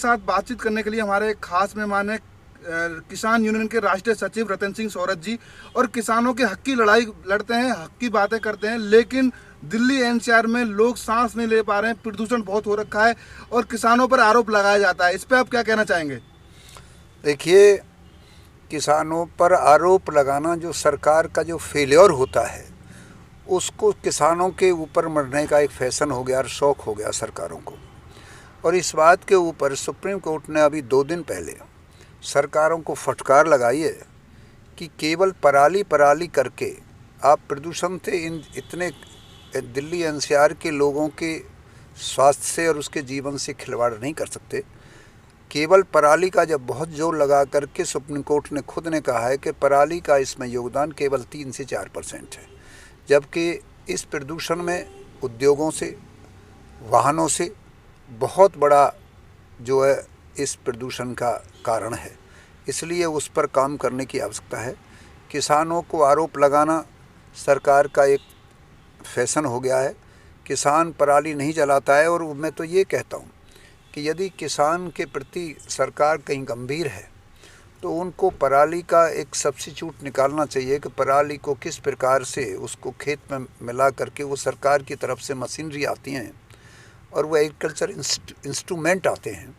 साथ बातचीत करने के लिए हमारे एक खास मेहमान है किसान यूनियन के राष्ट्रीय सचिव रतन सिंह सोरत जी। और किसानों के हक की लड़ाई लड़ते हैं, हक की बातें करते हैं, लेकिन दिल्ली एनसीआर में लोग सांस नहीं ले पा रहे हैं, प्रदूषण बहुत हो रखा है और किसानों पर आरोप लगाया जाता है। इस पर आप क्या कहना चाहेंगे? देखिए, किसानों पर आरोप लगाना जो सरकार का जो फेलियर होता है, उसको किसानों के ऊपर मरने का एक फैशन हो गया और शौक हो गया सरकारों को। और इस बात के ऊपर सुप्रीम कोर्ट ने अभी 2 दिन पहले सरकारों को फटकार लगाई है कि केवल पराली पराली करके आप प्रदूषण से इन इतने दिल्ली एनसीआर के लोगों के स्वास्थ्य से और उसके जीवन से खिलवाड़ नहीं कर सकते। केवल पराली का जब बहुत जोर लगा करके सुप्रीम कोर्ट ने खुद ने कहा है कि पराली का इसमें योगदान केवल 3 से 4% है, जबकि इस प्रदूषण में उद्योगों से, वाहनों से बहुत बड़ा जो है इस प्रदूषण का कारण है। इसलिए उस पर काम करने की आवश्यकता है। किसानों को आरोप लगाना सरकार का एक फैशन हो गया है। किसान पराली नहीं जलाता है। और मैं तो ये कहता हूँ कि यदि किसान के प्रति सरकार कहीं गंभीर है तो उनको पराली का एक सब्स्टिट्यूट निकालना चाहिए कि पराली को किस प्रकार से उसको खेत में मिला करके, वो सरकार की तरफ से मशीनरी आती हैं और वो एग्रीकल्चर इंस्ट्रूमेंट आते हैं,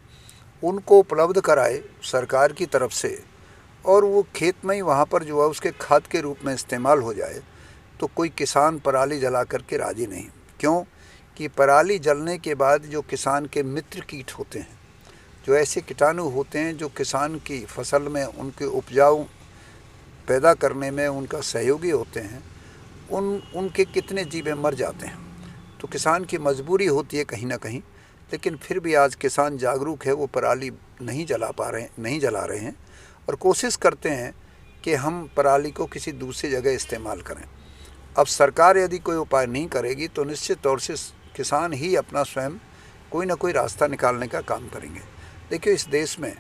उनको उपलब्ध कराए सरकार की तरफ से, और वो खेत में ही वहाँ पर जो है उसके खाद के रूप में इस्तेमाल हो जाए। तो कोई किसान पराली जला करके राजी नहीं। क्यों? कि पराली जलने के बाद जो किसान के मित्र कीट होते हैं, जो ऐसे कीटाणु होते हैं जो किसान की फसल में उनके उपजाऊ पैदा करने में उनका सहयोगी होते हैं, उनके कितने जीवे मर जाते हैं। तो किसान की मजबूरी होती है कहीं ना कहीं, लेकिन फिर भी आज किसान जागरूक है, वो पराली नहीं जला रहे हैं और कोशिश करते हैं कि हम पराली को किसी दूसरी जगह इस्तेमाल करें। अब सरकार यदि कोई उपाय नहीं करेगी तो निश्चित तौर से किसान ही अपना स्वयं कोई ना कोई रास्ता निकालने का काम करेंगे। देखिए, इस देश में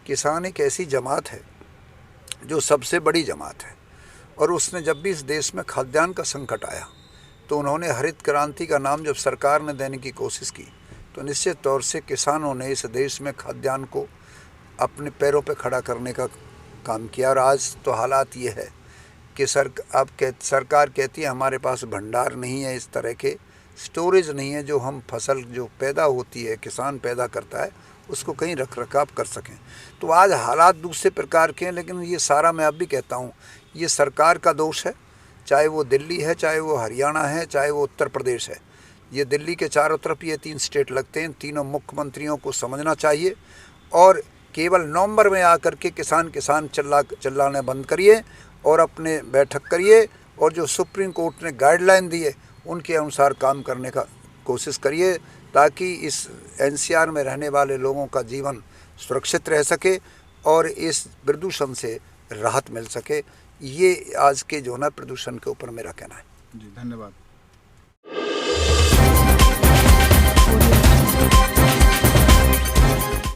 किसान एक ऐसी जमात है जो सबसे बड़ी जमात है, और उसने जब भी इस देश में खाद्यान्न का संकट आया तो उन्होंने हरित क्रांति का नाम जब सरकार ने देने की कोशिश की तो निश्चित तौर से किसानों ने इस देश में खाद्यान्न को अपने पैरों पर खड़ा करने का काम किया। और आज तो हालात ये है कि सरकार कहती है हमारे पास भंडार नहीं है, इस तरह के स्टोरेज नहीं है जो हम फसल जो पैदा होती है, किसान पैदा करता है, उसको कहीं रख रखाव कर सकें। तो आज हालात दूसरे प्रकार के हैं, लेकिन ये सारा मैं अब भी कहता हूँ ये सरकार का दोष है, चाहे वो दिल्ली है, चाहे वो हरियाणा है, चाहे वो उत्तर प्रदेश है। ये दिल्ली के चारों तरफ ये 3 स्टेट लगते हैं। तीनों मुख्यमंत्रियों को समझना चाहिए और केवल नवंबर में आकर के किसान चिल्लाने बंद करिए और अपने बैठक करिए, और जो सुप्रीम कोर्ट ने गाइडलाइन दी है उनके अनुसार काम करने का कोशिश करिए, ताकि इस एनसीआर में रहने वाले लोगों का जीवन सुरक्षित रह सके और इस प्रदूषण से राहत मिल सके। ये आज के जो ना प्रदूषण के ऊपर मेरा कहना है। जी, धन्यवाद।